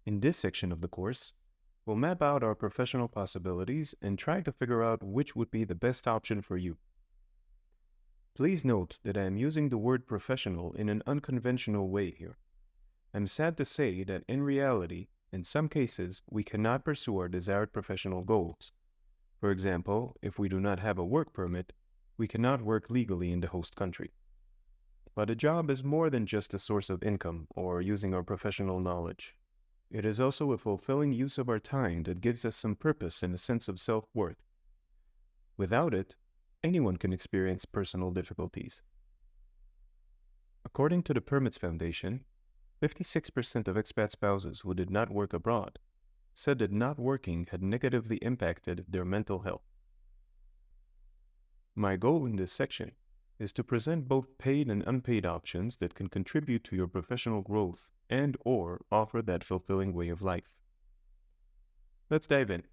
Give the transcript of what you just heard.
In this section of the course, we'll map out our professional possibilities and try to figure out which would be the best option for you. Please note that I am using the word professional in an unconventional way here. I'm sad to say that in reality, in some cases, we cannot pursue our desired professional goals. For example, if we do not have a work permit, we cannot work legally in the host country. But a job is more than just a source of income or using our professional knowledge. It is also a fulfilling use of our time that gives us some purpose and a sense of self-worth. Without it, anyone can experience personal difficulties. According to the Permits Foundation, 56% of expat spouses who did not work abroad said that not working had negatively impacted their mental health. My goal in this section is to present both paid and unpaid options that can contribute to your professional growth and/or offer that fulfilling way of life. Let's dive in.